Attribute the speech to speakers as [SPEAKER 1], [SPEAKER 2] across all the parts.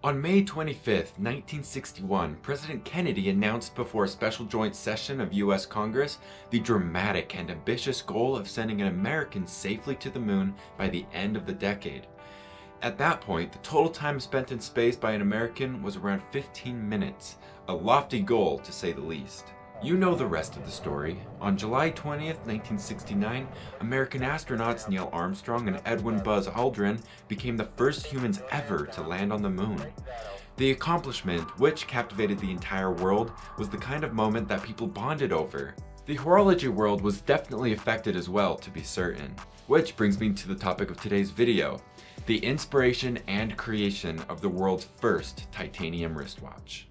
[SPEAKER 1] On May 25, 1961, President Kennedy announced before a special joint session of U.S. Congress the dramatic and ambitious goal of sending an American safely to the moon by the end of the decade. At that point, the total time spent in space by an American was around 15 minutes, a lofty goal to say the least. You know the rest of the story. On July 20th, 1969, American astronauts Neil Armstrong and Edwin Buzz Aldrin became the first humans ever to land on the moon. The accomplishment, which captivated the entire world, was the kind of moment that people bonded over. The horology world was definitely affected as well, to be certain. Which brings me to the topic of today's video, the inspiration and creation of the world's first titanium wristwatch.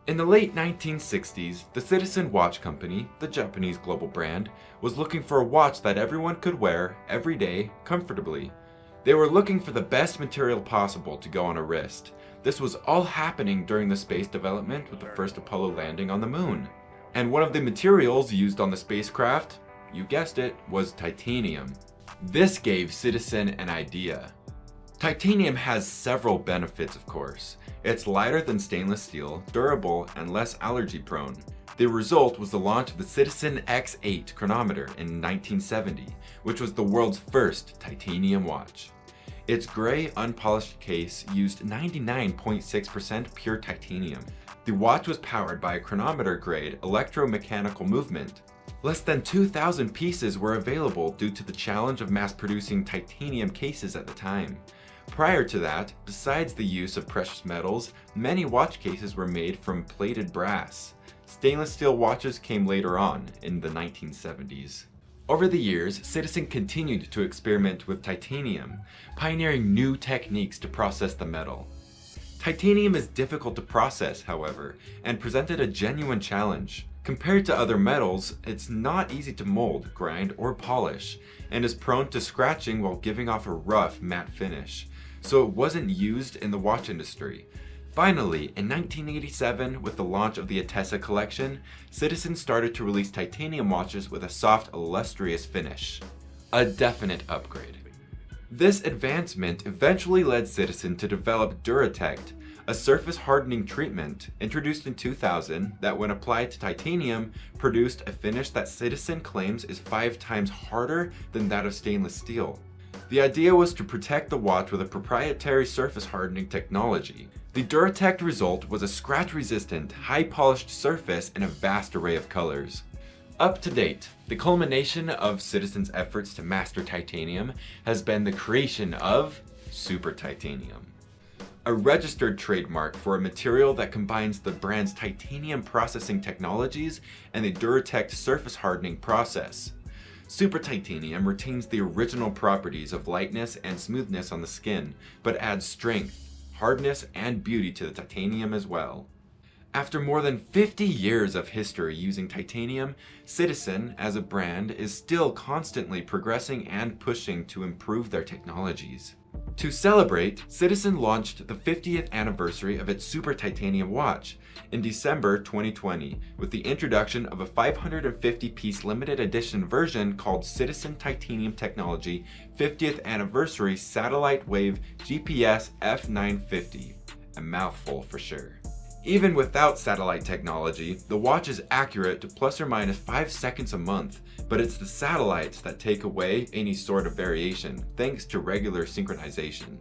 [SPEAKER 1] In the late 1960s, the Citizen Watch Company, the Japanese global brand, was looking for a watch that everyone could wear every day comfortably. They were looking for the best material possible to go on a wrist. This was all happening during the space development with the first Apollo landing on the moon. And one of the materials used on the spacecraft, you guessed it, was titanium. This gave Citizen an idea. Titanium has several benefits, of course. It's lighter than stainless steel, durable, and less allergy prone. The result was the launch of the Citizen X8 chronometer in 1970, which was the world's first titanium watch. Its gray, unpolished case used 99.6% pure titanium. The watch was powered by a chronometer-grade electromechanical movement. Less than 2,000 pieces were available due to the challenge of mass-producing titanium cases at the time. Prior to that, besides the use of precious metals, many watch cases were made from plated brass. Stainless steel watches came later on, in the 1970s. Over the years, Citizen continued to experiment with titanium, pioneering new techniques to process the metal. Titanium is difficult to process, however, and presented a genuine challenge. Compared to other metals, it's not easy to mold, grind, or polish, and is prone to scratching while giving off a rough, matte finish. So it wasn't used in the watch industry. Finally, in 1987, with the launch of the Atessa collection, Citizen started to release titanium watches with a soft, illustrious finish. A definite upgrade. This advancement eventually led Citizen to develop Duratect, a surface hardening treatment introduced in 2000 that, when applied to titanium, produced a finish that Citizen claims is 5 times harder than that of stainless steel. The idea was to protect the watch with a proprietary surface hardening technology. The Duratect result was a scratch-resistant, high-polished surface in a vast array of colors. Up to date, the culmination of Citizen's efforts to master titanium has been the creation of Super Titanium, a registered trademark for a material that combines the brand's titanium processing technologies and the Duratect surface hardening process. Super Titanium retains the original properties of lightness and smoothness on the skin, but adds strength, hardness, and beauty to the titanium as well. After more than 50 years of history using titanium, Citizen, as a brand, is still constantly progressing and pushing to improve their technologies. To celebrate, Citizen launched the 50th anniversary of its Super Titanium watch in December 2020 with the introduction of a 550-piece limited edition version called Citizen Titanium Technology 50th Anniversary Satellite Wave GPS F950. A mouthful for sure. Even without satellite technology, the watch is accurate to plus or minus 5 seconds a month, but it's the satellites that take away any sort of variation, thanks to regular synchronization.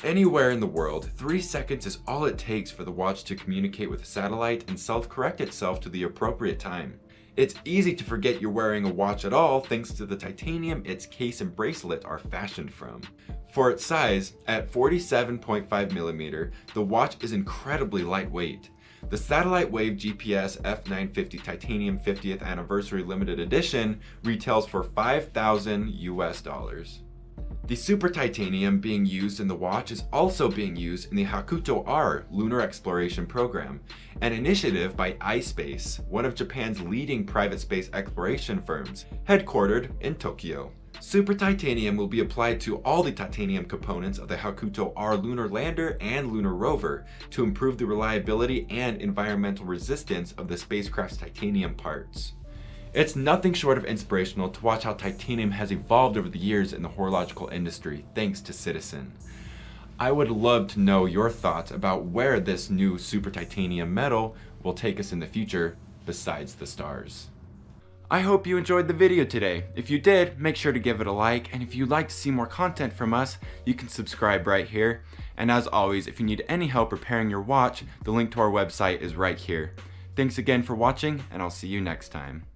[SPEAKER 1] Anywhere in the world, 3 seconds is all it takes for the watch to communicate with the satellite and self-correct itself to the appropriate time. It's easy to forget you're wearing a watch at all thanks to the titanium its case and bracelet are fashioned from. For its size, at 47.5mm, the watch is incredibly lightweight. The Satellite Wave GPS F950 Titanium 50th Anniversary Limited Edition retails for $5,000 US. The super titanium being used in the watch is also being used in the Hakuto R lunar exploration program, an initiative by iSpace, one of Japan's leading private space exploration firms, headquartered in Tokyo. Super titanium will be applied to all the titanium components of the Hakuto R lunar lander and lunar rover to improve the reliability and environmental resistance of the spacecraft's titanium parts. It's nothing short of inspirational to watch how titanium has evolved over the years in the horological industry thanks to Citizen. I would love to know your thoughts about where this new super titanium metal will take us in the future besides the stars. I hope you enjoyed the video today. If you did, make sure to give it a like, and if you'd like to see more content from us, you can subscribe right here. And as always, if you need any help repairing your watch, the link to our website is right here. Thanks again for watching, and I'll see you next time.